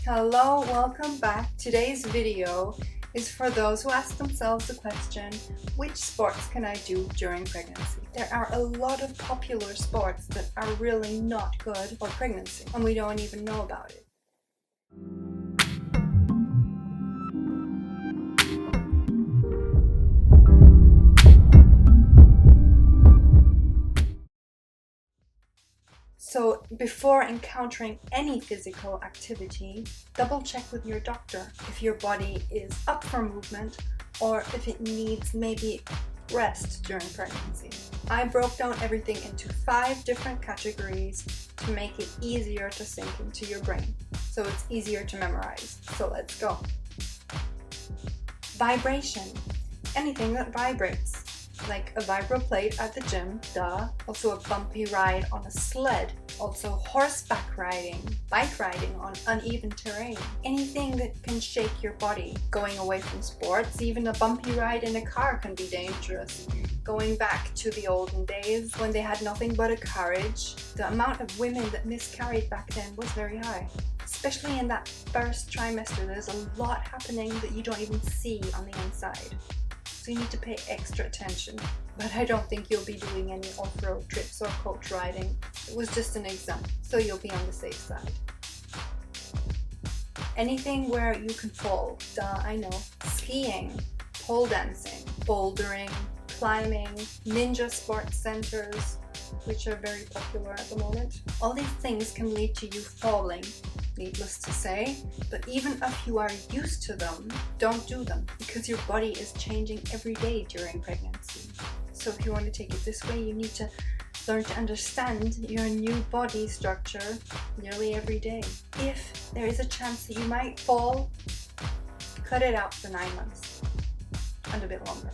Hello, welcome back. Today's video is for those who ask themselves the question, which sports can I do during pregnancy? There are a lot of popular sports that are really not good for pregnancy, and we don't even know about it. So before encountering any physical activity, double check with your doctor if your body is up for movement or if it needs maybe rest during pregnancy. I broke down everything into 5 different categories to make it easier to sink into your brain, so it's easier to memorize. So let's go. Vibration. Anything that vibrates. Like a vibro plate at the gym, duh. Also a bumpy ride on a sled. Also horseback riding, bike riding on uneven terrain. Anything that can shake your body. Going away from sports, even a bumpy ride in a car can be dangerous. Going back to the olden days when they had nothing but a carriage, the amount of women that miscarried back then was very high. Especially in that first trimester, there's a lot happening that you don't even see on the inside. So you need to pay extra attention. But I don't think you'll be doing any off-road trips or coach riding. It was just an example, so you'll be on the safe side. Anything where you can fall, duh, I know. Skiing, pole dancing, bouldering, climbing, ninja sports centers, which are very popular at the moment. All these things can lead to you falling, needless to say, but even if you are used to them, don't do them because your body is changing every day during pregnancy. So if you want to take it this way, you need to learn to understand your new body structure nearly every day. If there is a chance that you might fall, cut it out for 9 months and a bit longer.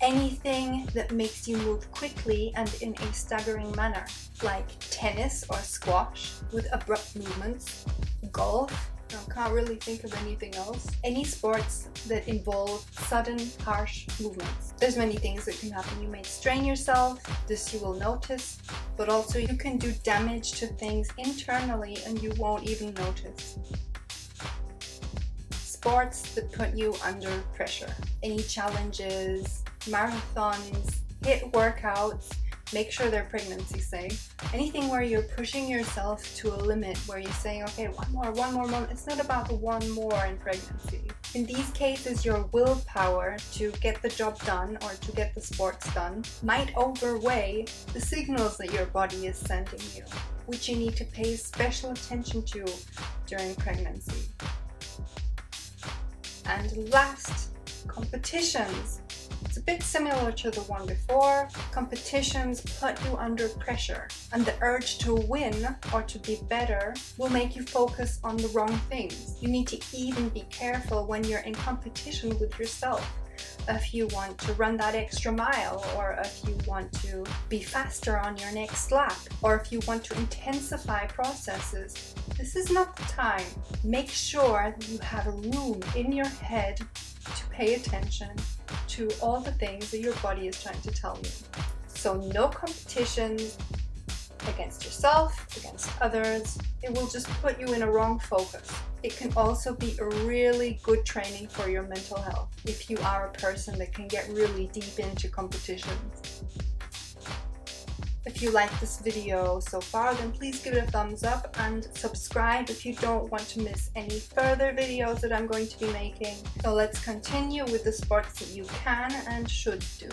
Anything that makes you move quickly and in a staggering manner, like tennis or squash with abrupt movements, golf, I can't really think of anything else. Any sports that involve sudden, harsh movements. There's many things that can happen. You may strain yourself, this you will notice, but also you can do damage to things internally and you won't even notice. Sports that put you under pressure. Any challenges, marathons, HIIT workouts, make sure they're pregnancy safe. Anything where you're pushing yourself to a limit where you're saying, okay, one more moment. It's not about the one more in pregnancy. In these cases, your willpower to get the job done or to get the sports done might outweigh the signals that your body is sending you, which you need to pay special attention to during pregnancy. And last, competitions. It's a bit similar to the one before. Competitions put you under pressure, and the urge to win or to be better will make you focus on the wrong things. You need to even be careful when you're in competition with yourself. If you want to run that extra mile, or if you want to be faster on your next lap, or if you want to intensify processes, this is not the time. Make sure that you have a room in your head to pay attention to all the things that your body is trying to tell you. So no competitions against yourself, against others. It will just put you in a wrong focus. It can also be a really good training for your mental health if you are a person that can get really deep into competitions. If you like this video so far, then please give it a thumbs up and subscribe if you don't want to miss any further videos that I'm going to be making. So let's continue with the sports that you can and should do.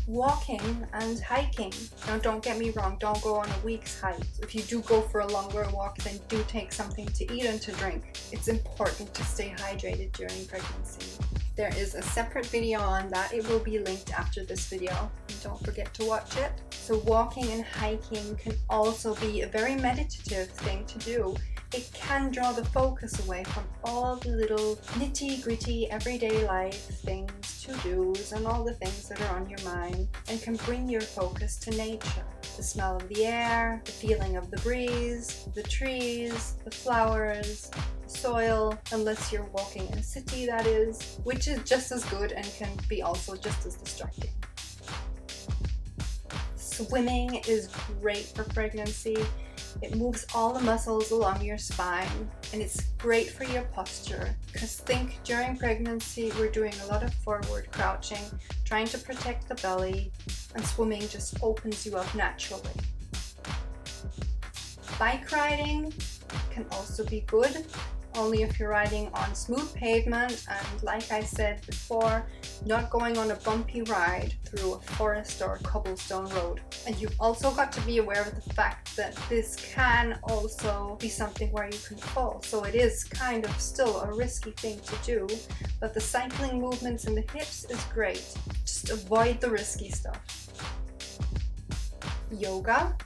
Walking and hiking. Now don't get me wrong, don't go on a week's hike. If you do go for a longer walk, then do take something to eat and to drink. It's important to stay hydrated during pregnancy. There is a separate video on that. It will be linked after this video. Don't forget to watch it. So walking and hiking can also be a very meditative thing to do. It can draw the focus away from all the little nitty-gritty everyday life things, to-dos, and all the things that are on your mind, and can bring your focus to nature. The smell of the air, the feeling of the breeze, the trees, the flowers, the soil, unless you're walking in a city, that is, which is just as good and can be also just as distracting. Swimming is great for pregnancy. It moves all the muscles along your spine, and it's great for your posture, because think during pregnancy we're doing a lot of forward crouching, trying to protect the belly, and swimming just opens you up naturally. Bike riding can also be good, only if you're riding on smooth pavement and, like I said before, not going on a bumpy ride through a forest or a cobblestone road. And you've also got to be aware of the fact that this can also be something where you can fall. So it is kind of still a risky thing to do, but the cycling movements in the hips is great. Just avoid the risky stuff. Yoga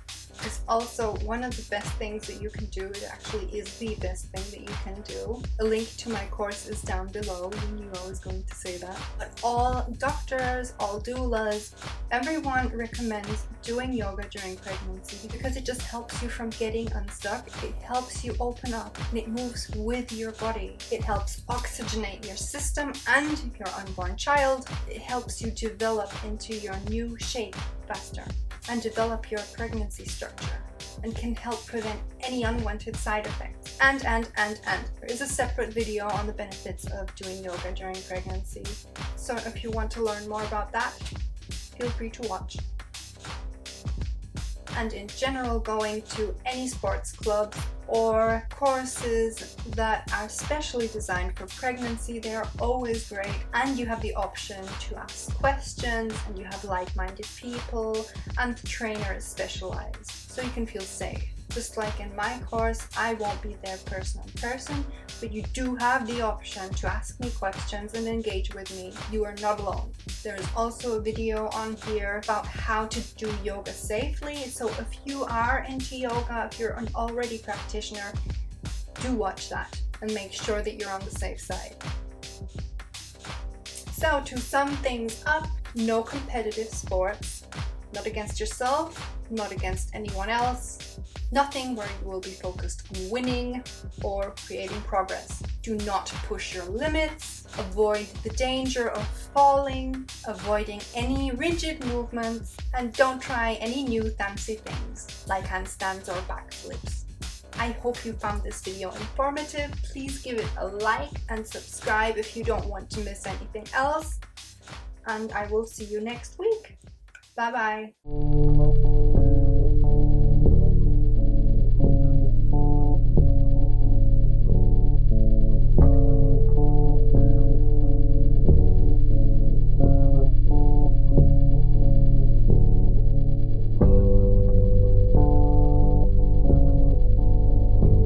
is also one of the best things that you can do. It actually is the best thing that you can do. A link to my course is down below. You knew I was going to say that. But all doctors, all doulas, everyone recommends doing yoga during pregnancy because it just helps you from getting unstuck. It helps you open up and it moves with your body. It helps oxygenate your system and your unborn child. It helps you develop into your new shape faster and develop your pregnancy structure, and can help prevent any unwanted side effects. And. There is a separate video on the benefits of doing yoga during pregnancy. So if you want to learn more about that, feel free to watch. And in general, going to any sports clubs or courses that are specially designed for pregnancy, they are always great, and you have the option to ask questions, and you have like-minded people, and the trainer is specialized, so you can feel safe. Just like in my course, I won't be there person on person, but you do have the option to ask me questions and engage with me. You are not alone. There is also a video on here about how to do yoga safely. So if you are into yoga, if you're an already practitioner, do watch that and make sure that you're on the safe side. So to sum things up, no competitive sports, not against yourself, not against anyone else, nothing where you will be focused on winning or creating progress. Do not push your limits, avoid the danger of falling, avoiding any rigid movements, and don't try any new fancy things like handstands or backflips. I hope you found this video informative. Please give it a like and subscribe if you don't want to miss anything else. And I will see you next week. Bye bye.